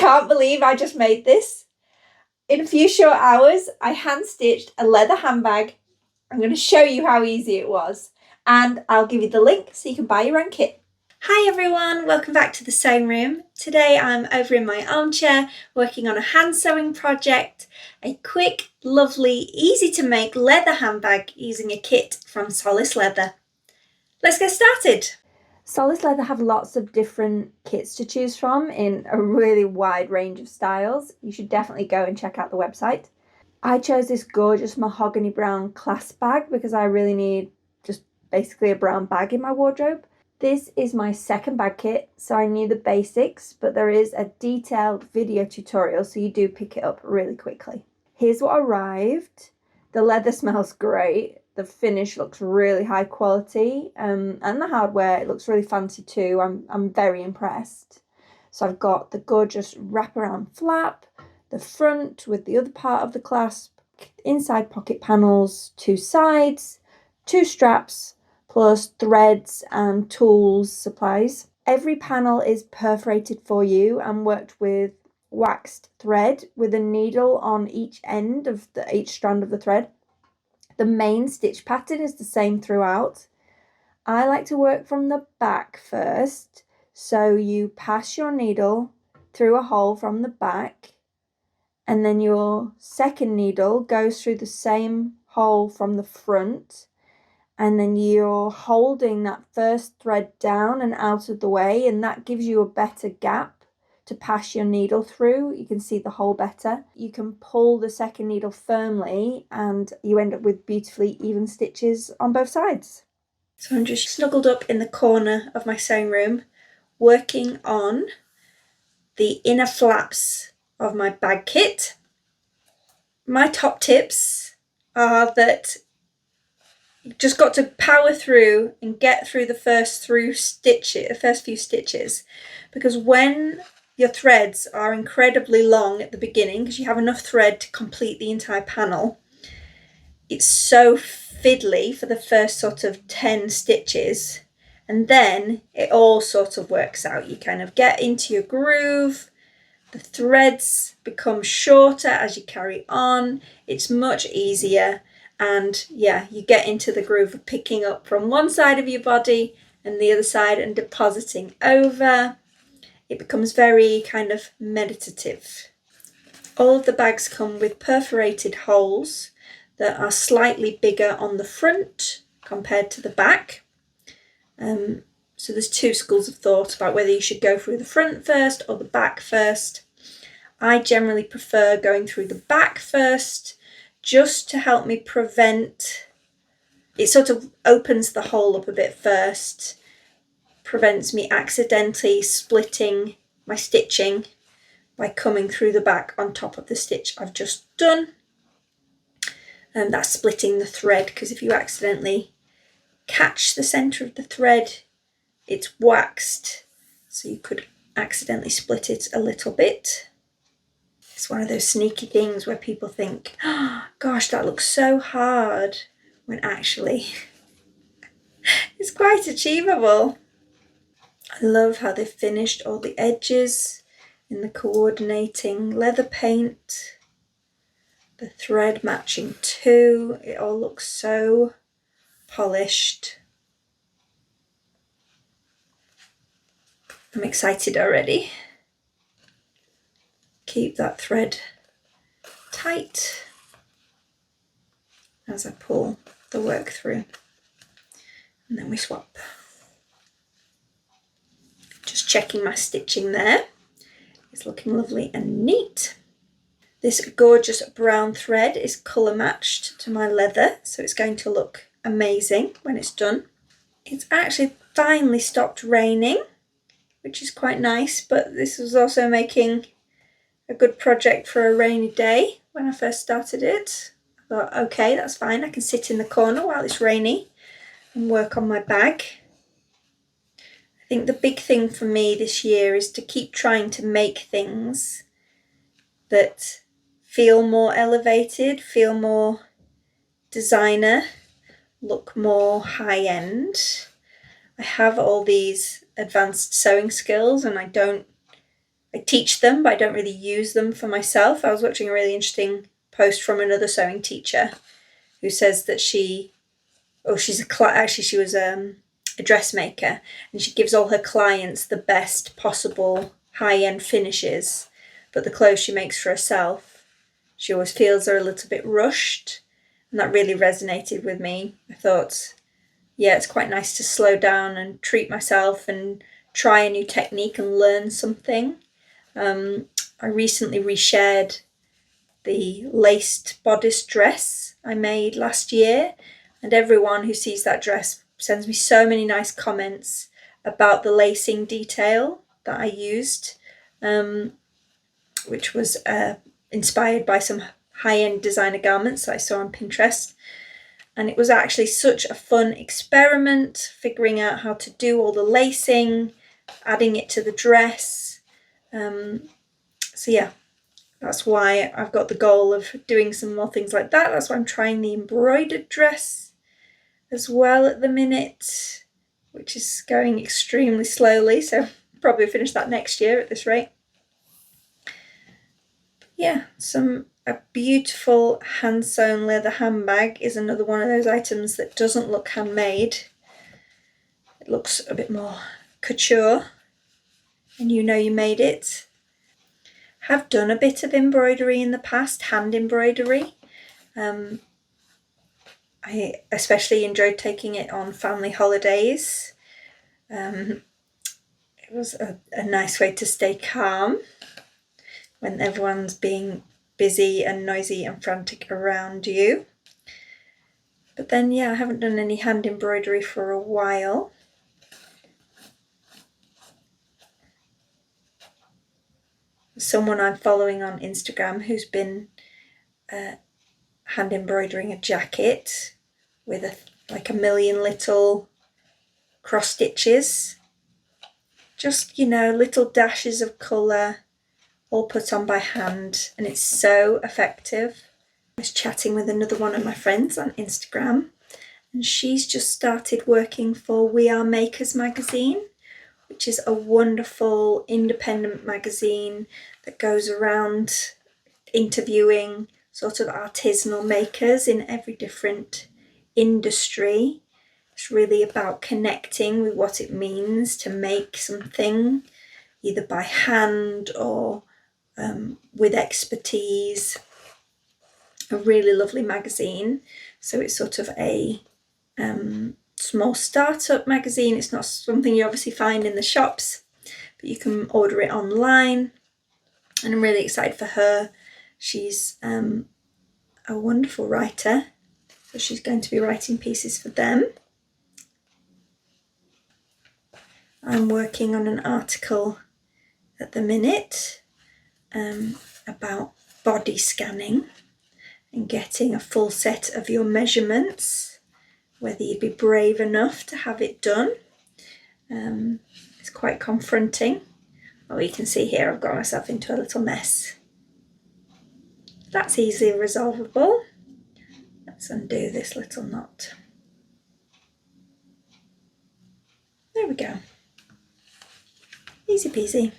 can't believe I just made this. In a few short hours, I hand stitched a leather handbag. I'm going to show you how easy it was, and I'll give you the link so you can buy your own kit. Hi everyone, welcome back to the sewing room. Today I'm over in my armchair working on a hand sewing project, a quick, lovely, easy to make leather handbag using a kit from Solace Leather. Let's get started. Solace Leather have lots of different kits to choose from in a really wide range of styles. You should definitely go and check out the website. I chose this gorgeous mahogany brown clasp bag because I really need just basically a brown bag in my wardrobe. This is my second bag kit, so I knew the basics, but there is a detailed video tutorial, so you do pick it up really quickly. Here's what arrived. The leather smells great. The finish looks really high quality, and the hardware, it looks really fancy too. I'm very impressed. So I've got the gorgeous wraparound flap, the front with the other part of the clasp, inside pocket panels, two sides, two straps, plus threads and tools supplies. Every panel is perforated for you and worked with waxed thread with a needle on each end of each strand of the thread. The main stitch pattern is the same throughout. I like to work from the back first, so you pass your needle through a hole from the back, and then your second needle goes through the same hole from the front, and then you're holding that first thread down and out of the way, and that gives you a better gap to pass your needle through. You can see the hole better. You can pull the second needle firmly and you end up with beautifully even stitches on both sides. So I'm just snuggled up in the corner of my sewing room working on the inner flaps of my bag kit. My top tips are that you've just got to power through and get through the first few stitches, because when your threads are incredibly long at the beginning, because you have enough thread to complete the entire panel, it's so fiddly for the first sort of 10 stitches, and then it all sort of works out. You kind of get into your groove, the threads become shorter as you carry on, it's much easier, and yeah, you get into the groove of picking up from one side of your body and the other side and depositing over. It becomes very kind of meditative. All of the bags come with perforated holes that are slightly bigger on the front compared to the back. So there's two schools of thought about whether you should go through the front first or the back first. I generally prefer going through the back first, just to help me prevent, it sort of opens the hole up a bit first, prevents me accidentally splitting my stitching by coming through the back on top of the stitch I've just done. And that's splitting the thread, because if you accidentally catch the centre of the thread, it's waxed, so you could accidentally split it a little bit. It's one of those sneaky things where people think, oh gosh, that looks so hard, when actually it's quite achievable. I love how they've finished all the edges in the coordinating leather paint, the thread matching too. It all looks so polished. I'm excited already. Keep that thread tight as I pull the work through, and then we swap. Just checking my stitching there. It's looking lovely and neat. This gorgeous brown thread is colour matched to my leather, so it's going to look amazing when it's done. It's actually finally stopped raining, which is quite nice, but this was also making a good project for a rainy day when I first started it. I thought, okay, that's fine. I can sit in the corner while it's rainy and work on my bag. I think the big thing for me this year is to keep trying to make things that feel more elevated, feel more designer, look more high-end. I have all these advanced sewing skills and I I teach them, but I don't really use them for myself. I was watching a really interesting post from another sewing teacher who says that she was a dressmaker, and she gives all her clients the best possible high-end finishes, but the clothes she makes for herself, she always feels are a little bit rushed, and that really resonated with me. I thought, yeah, it's quite nice to slow down and treat myself and try a new technique and learn something. I recently reshared the laced bodice dress I made last year, and everyone who sees that dress sends me so many nice comments about the lacing detail that I used, which was inspired by some high-end designer garments that I saw on Pinterest. And it was actually such a fun experiment, figuring out how to do all the lacing, adding it to the dress. So yeah, that's why I've got the goal of doing some more things like that. That's why I'm trying the embroidered dress as well at the minute, which is going extremely slowly, so probably finish that next year at this rate. Yeah, a beautiful hand-sewn leather handbag is another one of those items that doesn't look handmade. It looks a bit more couture, and you know you made it. Have done a bit of embroidery in the past, hand embroidery. I especially enjoyed taking it on family holidays. It was a nice way to stay calm when everyone's being busy and noisy and frantic around you. But then, yeah, I haven't done any hand embroidery for a while. Someone I'm following on Instagram who's been hand embroidering a jacket with like a million little cross stitches. Just, little dashes of colour all put on by hand, and it's so effective. I was chatting with another one of my friends on Instagram, and she's just started working for We Are Makers magazine, which is a wonderful independent magazine that goes around interviewing sort of artisanal makers in every different industry. It's really about connecting with what it means to make something, either by hand or with expertise. A really lovely magazine. So it's sort of a small startup magazine. It's not something you obviously find in the shops, but you can order it online, and I'm really excited for her. She's a wonderful writer, so she's going to be writing pieces for them. I'm working on an article at the minute about body scanning and getting a full set of your measurements, whether you'd be brave enough to have it done. It's quite confronting. Well, you can see here I've got myself into a little mess. That's easily resolvable. Let's undo this little knot. There we go. Easy peasy.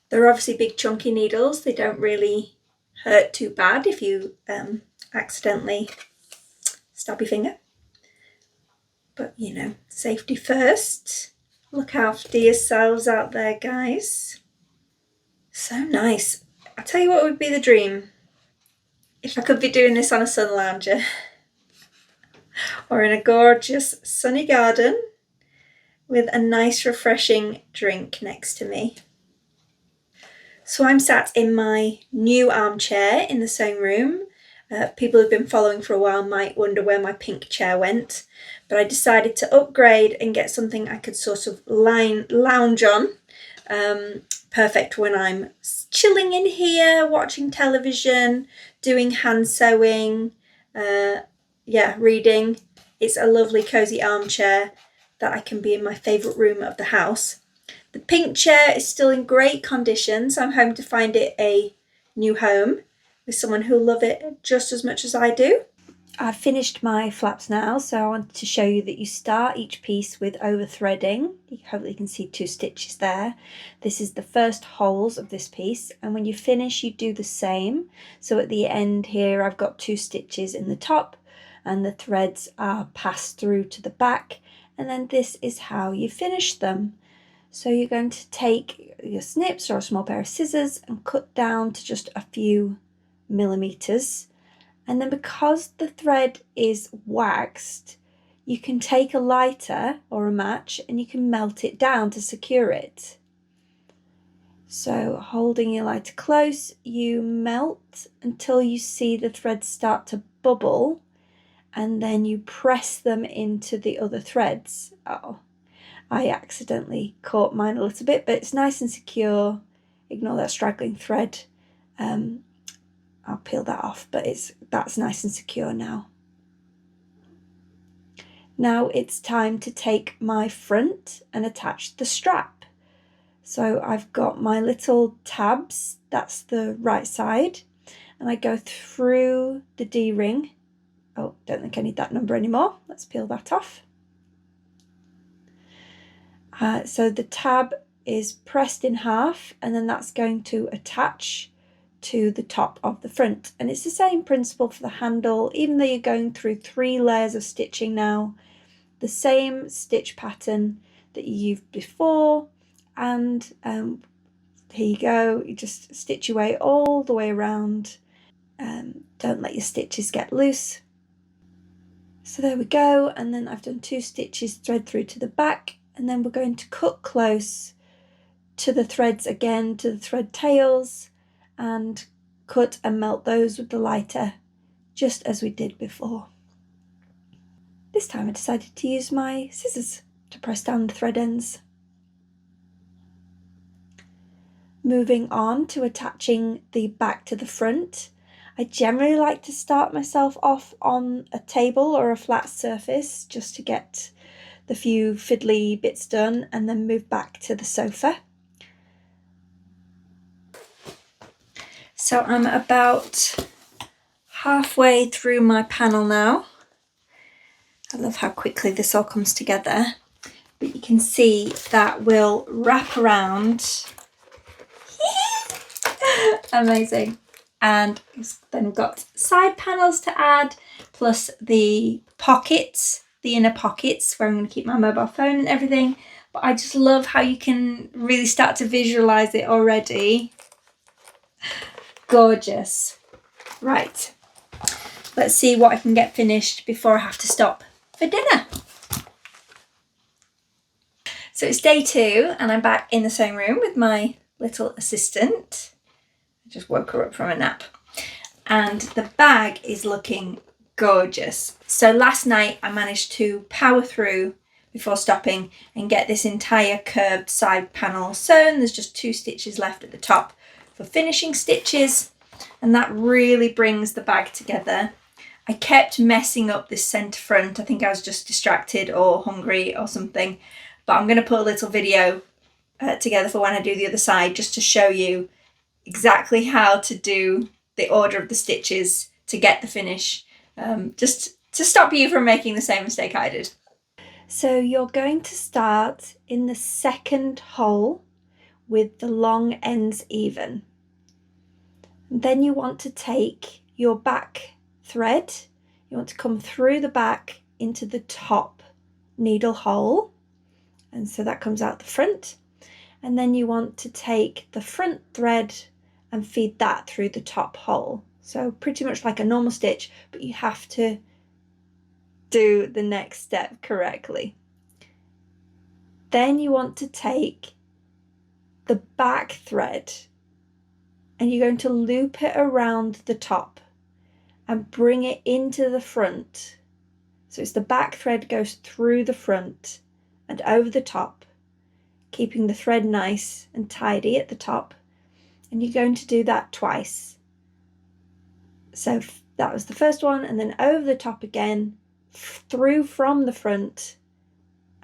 They're obviously big chunky needles. They don't really hurt too bad if you accidentally stab your finger. But safety first. Look after yourselves out there, guys. So nice. I tell you what would be the dream. If I could be doing this on a sun lounger or in a gorgeous sunny garden with a nice refreshing drink next to me. So I'm sat in my new armchair in the sewing room. People who've been following for a while might wonder where my pink chair went, but I decided to upgrade and get something I could sort of lounge on. Perfect when I'm chilling in here, watching television, doing hand sewing, reading. It's a lovely cozy armchair that I can be in my favourite room of the house. The pink chair is still in great condition, so I'm hoping to find it a new home with someone who'll love it just as much as I do. I've finished my flaps now, so I wanted to show you that you start each piece with over threading. Hopefully you can see 2 stitches there. This is the first holes of this piece, and when you finish you do the same. So at the end here I've got 2 stitches in the top and the threads are passed through to the back, and then this is how you finish them. So you're going to take your snips or a small pair of scissors and cut down to just a few millimeters. And then because the thread is waxed, you can take a lighter or a match and you can melt it down to secure it. So holding your lighter close, you melt until you see the threads start to bubble, and then you press them into the other threads. Oh, I accidentally caught mine a little bit, but it's nice and secure. Ignore that straggling thread. I'll peel that off, but that's nice and secure now. Now it's time to take my front and attach the strap. So I've got my little tabs, that's the right side, and I go through the D-ring. Oh, don't think I need that number anymore. Let's peel that off. So the tab is pressed in half, and then that's going to attach to the top of the front, and it's the same principle for the handle, even though you're going through 3 layers of stitching now. The same stitch pattern that you used before, and here you go, you just stitch your way all the way around. Don't let your stitches get loose. So there we go, and then I've done 2 stitches thread through to the back, and then we're going to cut close to the threads again, to the thread tails, and cut and melt those with the lighter, just as we did before. This time I decided to use my scissors to press down the thread ends. Moving on to attaching the back to the front, I generally like to start myself off on a table or a flat surface just to get the few fiddly bits done, and then move back to the sofa. So I'm about halfway through my panel now. I love how quickly this all comes together, but you can see that will wrap around. Amazing. And then we've got side panels to add, plus the pockets, the inner pockets where I'm going to keep my mobile phone and everything. But I just love how you can really start to visualize it already. Gorgeous. Right, let's see what I can get finished before I have to stop for dinner. So it's day 2 and I'm back in the sewing room with my little assistant. I just woke her up from a nap, and the bag is looking gorgeous. So last night I managed to power through before stopping and get this entire curved side panel sewn. There's just 2 stitches left at the top for finishing stitches, and that really brings the bag together. I kept messing up this centre front. I think I was just distracted or hungry or something, but I'm going to put a little video together for when I do the other side, just to show you exactly how to do the order of the stitches to get the finish, just to stop you from making the same mistake I did. So you're going to start in the second hole with the long ends even. Then you want to take your back thread, you want to come through the back into the top needle hole, and so that comes out the front, and then you want to take the front thread and feed that through the top hole. So pretty much like a normal stitch, but you have to do the next step correctly. Then you want to take the back thread and you're going to loop it around the top and bring it into the front. So it's the back thread goes through the front and over the top, keeping the thread nice and tidy at the top. And you're going to do that twice. So that was the first one, and then over the top again, through from the front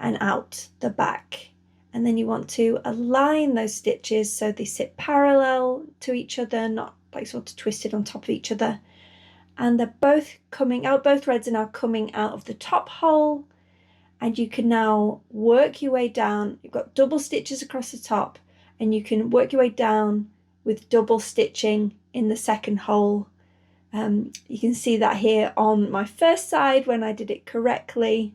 and out the back. And then you want to align those stitches so they sit parallel to each other, not like sort of twisted on top of each other. and they're both coming out, both threads are now coming out of the top hole, and you can now work your way down. You've got double stitches across the top, and you can work your way down with double stitching in the second hole. You can see that here on my first side when I did it correctly.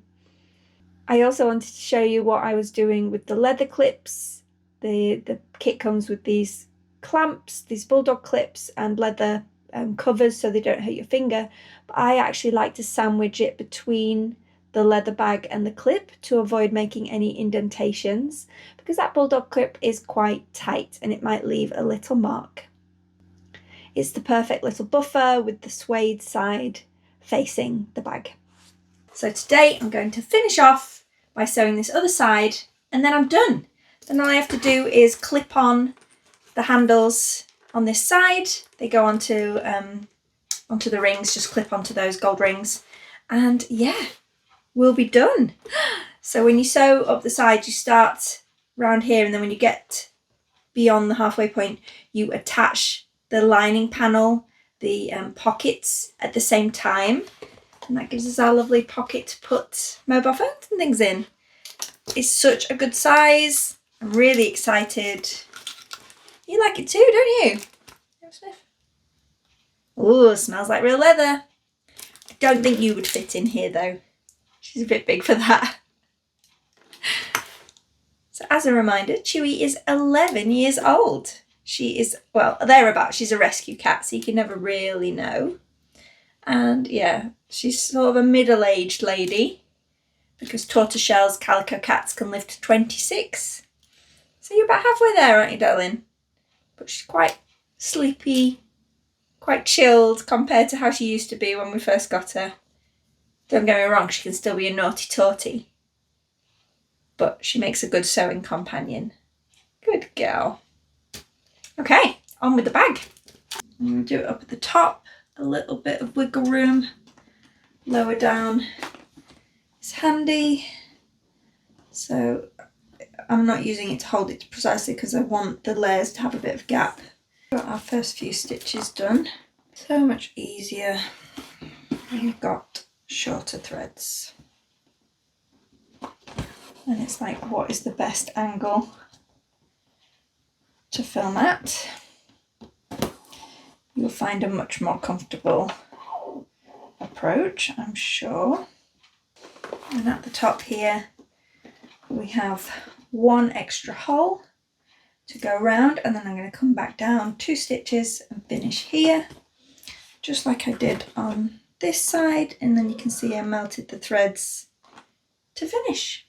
I also wanted to show you what I was doing with the leather clips. The kit comes with these clamps, these bulldog clips, and leather covers so they don't hurt your finger. But I actually like to sandwich it between the leather bag and the clip to avoid making any indentations, because that bulldog clip is quite tight and it might leave a little mark. It's the perfect little buffer with the suede side facing the bag. So today I'm going to finish off by sewing this other side, and then I'm done. Then all I have to do is clip on the handles on this side. They go onto the rings, just clip onto those gold rings, and yeah, we'll be done. So when you sew up the side, you start round here, and then when you get beyond the halfway point, you attach the lining panel, the pockets at the same time, and that gives us our lovely pocket to put mobile phones and things in. It's such a good size. I'm really excited. You like it too, don't you? Have a sniff. Ooh, smells like real leather. I don't think you would fit in here though. She's a bit big for that. So as a reminder, Chewy is 11 years old. She is, well, thereabouts. She's a rescue cat, so you can never really know. And yeah, she's sort of a middle-aged lady, because tortoiseshells, calico cats can live to 26. So you're about halfway there, aren't you, darling? But she's quite sleepy, quite chilled compared to how she used to be when we first got her. Don't get me wrong, she can still be a naughty tortie, but she makes a good sewing companion. Good girl. Okay, on with the bag. I'm going to do it up at the top, a little bit of wiggle room. Lower down is handy. So I'm not using it to hold it precisely because I want the layers to have a bit of gap. Got our first few stitches done. So much easier when you've got shorter threads. And it's like, what is the best angle to film at? You'll find a much more comfortable approach, I'm sure. And at the top here we have one extra hole to go around, and then I'm going to come back down 2 stitches and finish here, just like I did on this side, and then you can see I melted the threads to finish.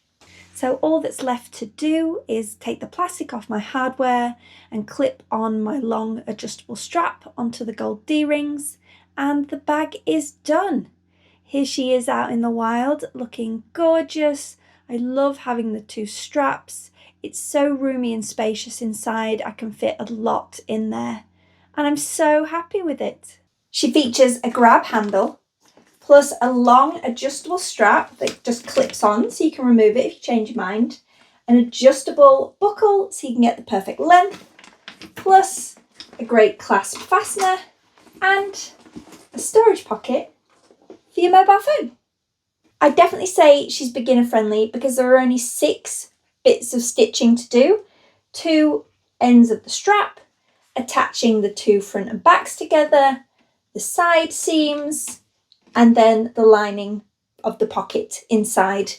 So all that's left to do is take the plastic off my hardware and clip on my long adjustable strap onto the gold D-rings, and the bag is done. Here she is out in the wild, looking gorgeous. I love having the 2 straps. It's so roomy and spacious inside. I can fit a lot in there, and I'm so happy with it. She features a grab handle, plus a long adjustable strap that just clips on so you can remove it if you change your mind, an adjustable buckle so you can get the perfect length, plus a great clasp fastener and a storage pocket for your mobile phone. I'd definitely say she's beginner friendly because there are only 6 bits of stitching to do. 2 ends of the strap, attaching the 2 front and backs together, the side seams, and then the lining of the pocket inside.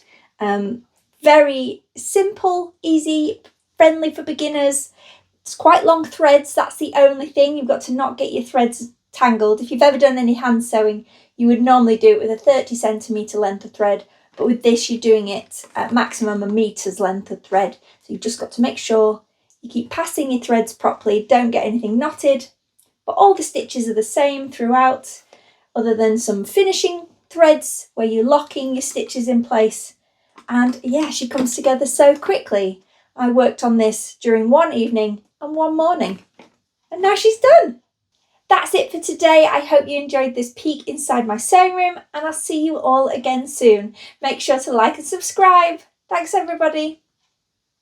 Very simple, easy, friendly for beginners. It's quite long threads, that's the only thing. You've got to not get your threads tangled. If you've ever done any hand sewing, you would normally do it with a 30 centimetre length of thread, but with this you're doing it at maximum a metre's length of thread. So you've just got to make sure you keep passing your threads properly, don't get anything knotted, but all the stitches are the same throughout, other than some finishing threads where you're locking your stitches in place. And yeah, she comes together so quickly. I worked on this during one evening and one morning, and now she's done. That's it for today. I hope you enjoyed this peek inside my sewing room, and I'll see you all again soon. Make sure to like and subscribe. Thanks everybody.